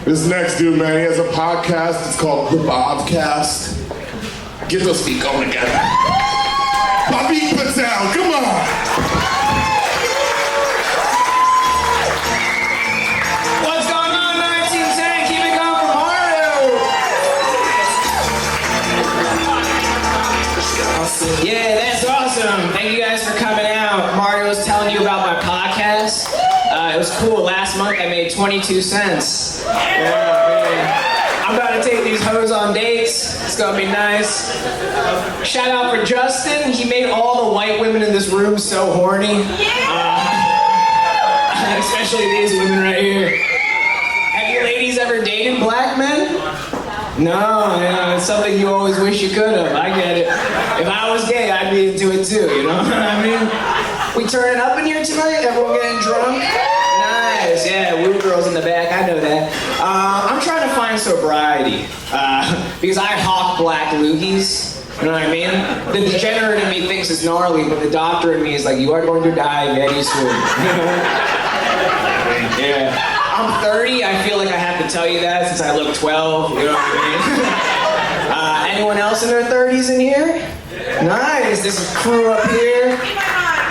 This next dude, man, he has a podcast. It's called The Bobcast. Get those feet going again. Bhavik Patel, come on. What's going on, 1910? Keep it going from Mario. Yeah, that's awesome. Thank you guys for coming out. Mario's telling you about my podcast. It was cool. Last month I made 22 cents. Yeah, man. I'm about to take these hoes on dates. It's gonna be nice. Shout out for Justin. He made all the white women in this room so horny. Especially these women right here. Have you ladies ever dated black men? No, it's something you always wish you could have. I get it. If I was gay, I'd be into it too, you know what I mean? We turning up in here tonight? Everyone getting drunk? Nice, yeah, woo girls in the back, I know that. I'm trying to find sobriety, because I hawk black loogies, you know what I mean? The degenerate in me thinks it's gnarly, but the doctor in me is like, you are going to die very soon. Yeah. I'm 30, I feel like I have to tell you that since I look 12, you know what I mean? Anyone else in their 30s in here? Nice, this is crew up here.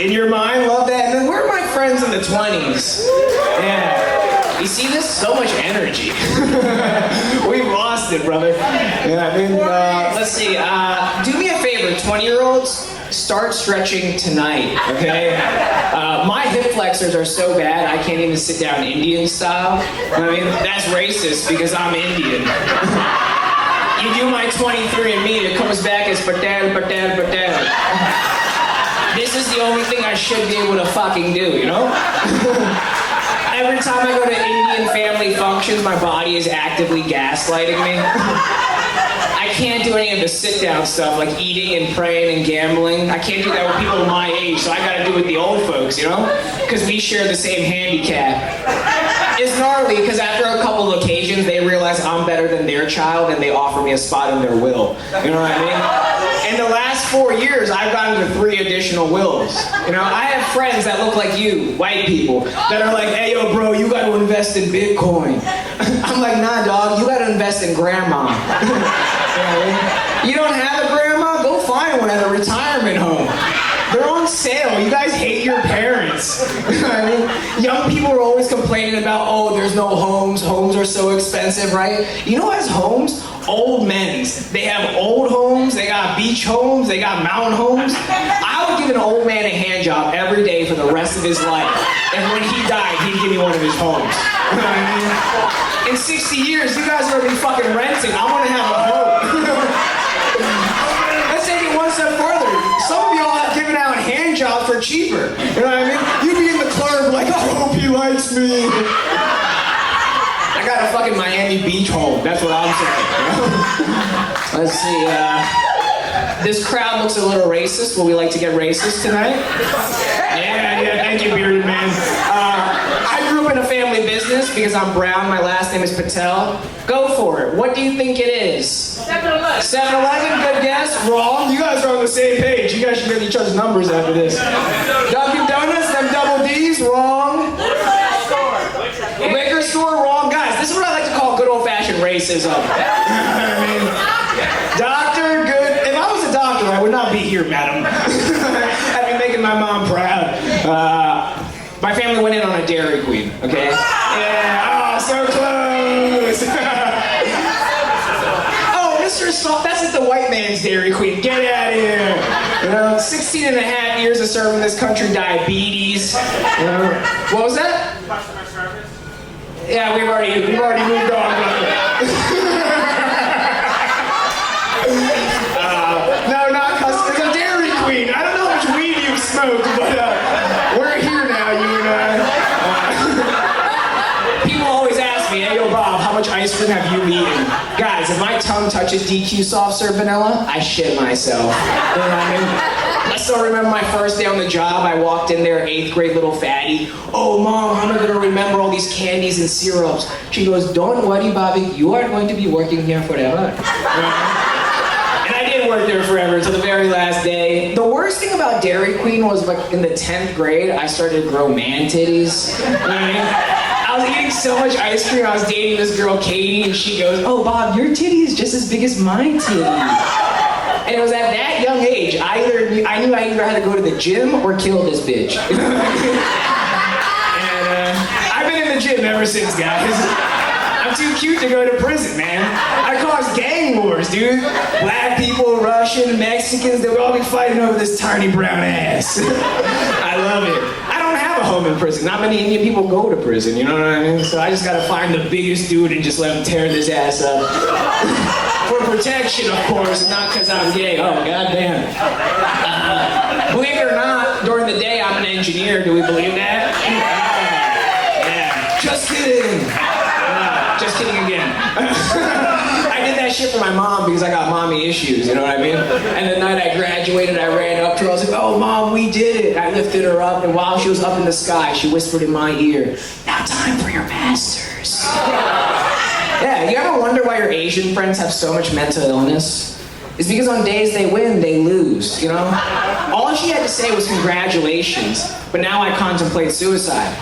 In your mind, love that. And then where are my friends in the 20s? Yeah. You see this? So much energy. We've lost it, brother. Yeah, I mean, let's see. Do me a favor, 20-year-olds. Start stretching tonight, okay? My hip flexors are so bad, I can't even sit down Indian style. I mean, that's racist because I'm Indian. You do my 23andMe, it comes back as Patel. This is the only thing I should be able to fucking do, you know? Every time I go to Indian family functions, my body is actively gaslighting me. I can't do any of the sit-down stuff, like eating and praying and gambling. I can't do that with people my age, so I gotta do it with the old folks, you know? Because we share the same handicap. It's gnarly, because after a couple of occasions, they realize I'm better than their child, and they offer me a spot in their will. You know what I mean? In the last 4 years, I've gotten to 3 additional wills. You know, I have friends that look like you, white people, that are like, hey, yo, bro, you gotta invest in Bitcoin. I'm like, nah, dog, you gotta invest in grandma. You don't have a grandma? Go find one at a retirement home. They're on sale. You guys hate your parents. I mean, young people are always complaining about, oh, there's no homes. Homes are so expensive, right? You know who has homes? Old men's. They have old homes. They got beach homes. They got mountain homes. I would give an old man a hand job every day for the rest of his life. And when he died, he'd give me one of his homes. You know what I mean? In 60 years, you guys are going to be fucking renting. I want to have a home. Let's take it one step further. Some of y'all have given out hand jobs for cheaper. You know what I mean? You'd be in the club like, I hope he likes me. I got a fucking Miami Beach home. That's what I'm saying. Let's see. This crowd looks a little racist. Will we like to get racist tonight? Yeah, thank you, bearded man. I grew up in a family business because I'm brown. My last name is Patel. Go for it. What do you think it is? 7-Eleven. 7-Eleven, good guess. Wrong. You guys are on the same page. You guys should get each other's numbers after this. Dunkin' Donuts, them double D's, wrong. Liquor store, wrong. Guys, this is what I like to call good old-fashioned racism. I mean, doctor, good. If I was a doctor, I would not be here, madam. I'd be making my mom proud. My family went in on a Dairy Queen, okay? Yeah, oh, so close. Oh, Mr. Salt, that's at the white man's Dairy Queen. Get out of here. You know, 16 and a half years of serving this country diabetes. What was that? Yeah, we've already moved on. No, not customers. A Dairy Queen. I don't know how much weed you've smoked, but we're here now, you and I. People always ask me, hey, yo, Bob, how much ice cream have you eaten? Guys, if my tongue touches DQ soft serve vanilla, I shit myself. You know what I mean? I still remember my first day on the job. I walked in there, 8th grade little fatty. Oh, Mom, how am I going to remember all these candies and syrups? She goes, don't worry, Bobby. You are going to be working here forever. And I did work there forever until the very last day. The worst thing about Dairy Queen was, like, in the 10th grade, I started to grow man titties. You know what I mean? I I was eating so much ice cream. I was dating this girl, Katie, and she goes, "Oh, Bob, your titty is just as big as my titty." And it was at that young age, I knew I either had to go to the gym or kill this bitch. And I've been in the gym ever since, guys. I'm too cute to go to prison, man. I caused gang wars, dude. Black people, Russian, Mexicans, they would all be fighting over this tiny brown ass. I love it. I don't have a home in prison. Not many Indian people go to prison, you know what I mean? So I just gotta find the biggest dude and just let him tear this ass up. For protection, of course, not because I'm gay. Oh, goddamn. Believe it or not, during the day I'm an engineer. Do we believe that? Yeah. Just kidding. Just kidding again. I did that shit for my mom because I got mommy issues, you know what I mean? And the night I graduated, I ran up to her. I was like, "Oh, Mom, we did it." I lifted her up, and while she was up in the sky, she whispered in my ear, "Now time for your masters." Yeah, you ever wonder why your Asian friends have so much mental illness? It's because on days they win, they lose, you know? All she had to say was congratulations, but now I contemplate suicide.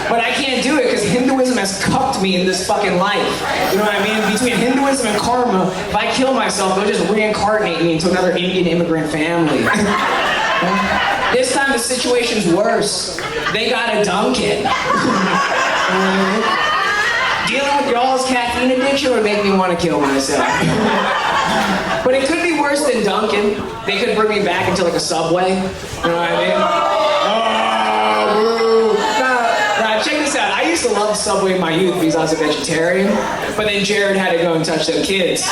But I can't do it because Hinduism has cucked me in this fucking life. You know what I mean? Between Hinduism and karma, if I kill myself, they'll just reincarnate me into another Indian immigrant family. This time the situation's worse. They got a Dunkin'. Dealing with y'all's caffeine addiction would make me want to kill myself. But it could be worse than Dunkin'. They could bring me back into like a Subway. You know what I mean? Oh, boo. Nah, check this out. I used to love Subway in my youth because I was a vegetarian. But then Jared had to go and touch them kids.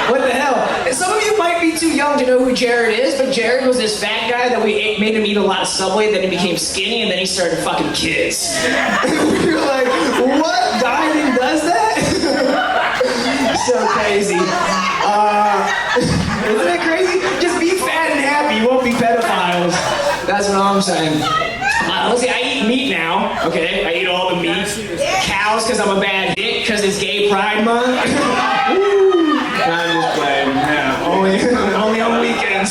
What the hell? And some of you might be too young to know who Jared is, but Jared was this fat guy that made him eat a lot of Subway, then he became skinny, and then he started fucking kids. We were like, what dieting does that? So crazy. Isn't it crazy? Just be fat and happy, you won't be pedophiles. That's what I'm saying. Let's see, I eat meat now, okay? I eat all the meat. Cows, because I'm a bad hit, because it's gay pride month. Woo! No, I'm just playing. Yeah, only on weekends.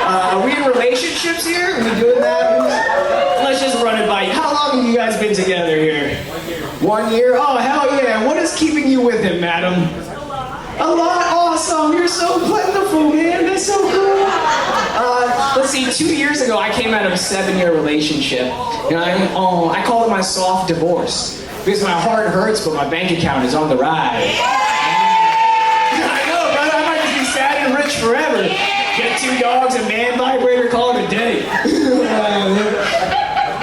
Are we in relationships here? Are we doing that? Let's just run it by you. How long have you guys been together here? 1 year? Oh, hell yeah. What is keeping you with him, madam? A lot? Awesome. You're so plentiful, man. That's so cool. Let's see, 2 years ago, I came out of a 7-year relationship. You know, I call it my soft divorce. Because my heart hurts, but my bank account is on the rise. I know, brother. I might just be sad and rich forever. Get 2 dogs, a man vibrator, call it a day.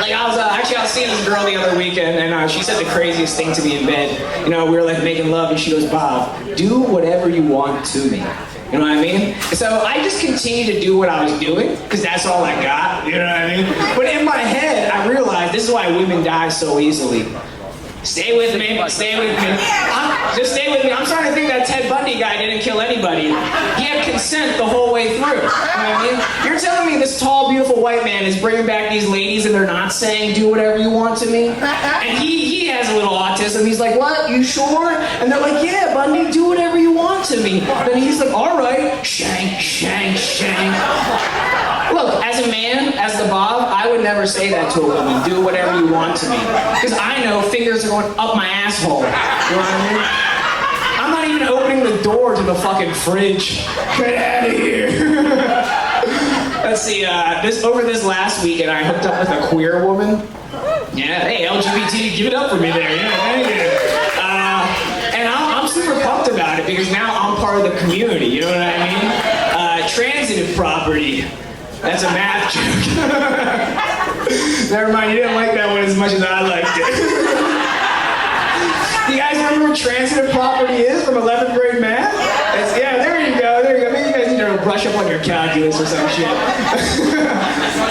Like I was seeing this girl the other weekend, and she said the craziest thing to me in bed. You know, we were like making love, and she goes, "Bob, do whatever you want to me." You know what I mean? So I just continued to do what I was doing, because that's all I got. You know what I mean? But in my head, I realized this is why women die so easily. Stay with me. Stay with me. Just stay with me. I'm starting to think that Ted Bundy guy didn't kill anybody. He had consent the whole way through. You know what I mean? You're telling me this tall, beautiful white man is bringing back these ladies and they're not saying, "Do whatever you want to me"? And he has a little autism. He's like, "What? You sure?" And they're like, "Yeah, Bundy, do whatever you want to me." Then he's like, "All right." Shank, shank, shank. Look, as a man, as the Bob, I would never say that to a woman. Do whatever you want to me. Because I know fingers are going up my asshole. You know what I mean? I'm not even opening the door to the fucking fridge. Get out of here. Let's see, over this last weekend, I hooked up with a queer woman. Yeah, hey, LGBT, give it up for me there. Yeah, thank you. And I'm super pumped about it because now I'm part of the community. You know what I mean? Transitive property. That's a math joke. Never mind, you didn't like that one as much as I liked it. Do you guys remember what transitive property is from 11th grade math? Yeah, there you go, there you go. Maybe you guys need to brush up on your calculus or some shit.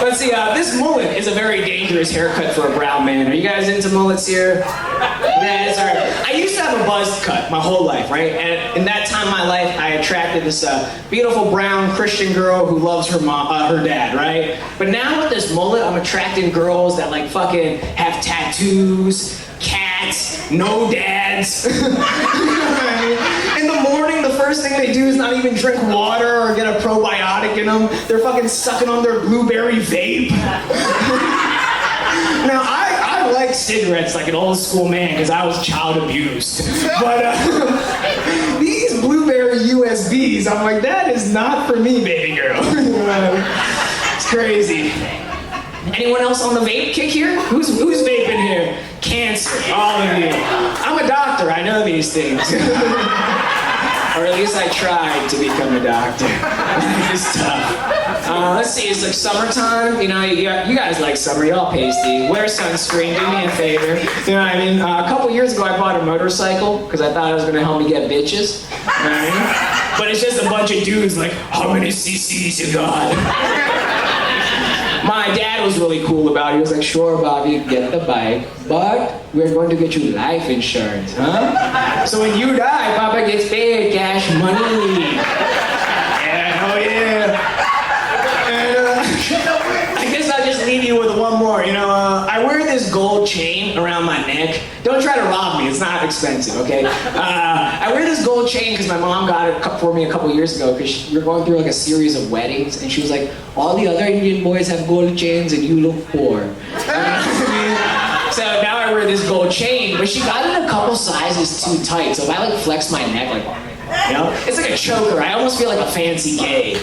Let's see, this mullet is a very dangerous haircut for a brown man. Are you guys into mullets here? Yeah, it's alright. I used to have a buzzed cut my whole life, right? And in that time of my life, I attracted this beautiful brown Christian girl who loves her dad, right? But now with this mullet, I'm attracting girls that like fucking have tattoos, cats, no dads. In the morning, the first thing they do is not even drink water or get a probiotic in them. They're fucking sucking on their blueberry vape. Now, I don't like cigarettes like an old school man because I was child abused. But these blueberry USBs, I'm like, that is not for me, baby girl. It's crazy. Anyone else on the vape kick here? Who's vaping here? Cancer, all of you. I'm a doctor, I know these things. Or at least I tried to become a doctor. It's tough. Let's see, it's like summertime. You know, you guys like summer, y'all pasty. Wear sunscreen, do me a favor. You know what I mean? A couple years ago I bought a motorcycle because I thought it was gonna help me get bitches. You know what I mean? But it's just a bunch of dudes like, how many cc's you got? My dad was really cool about it. He was like, sure, Bobby, get the bike, but we're going to get you life insurance, huh? So when you die, Papa gets paid cash money. Yeah, oh yeah. And I guess I'll just leave you with one more. You know, I wear this gold chain around my neck. Don't try to rob me. It's not expensive, okay? I wear this gold chain because my mom got it for me a couple years ago because we were going through like a series of weddings, and she was like, all the other Indian boys have gold chains and you look poor. So now I wear this gold chain, but she got it a couple sizes too tight. So if I like flex my neck, like, you know, it's like a choker. I almost feel like a fancy gay.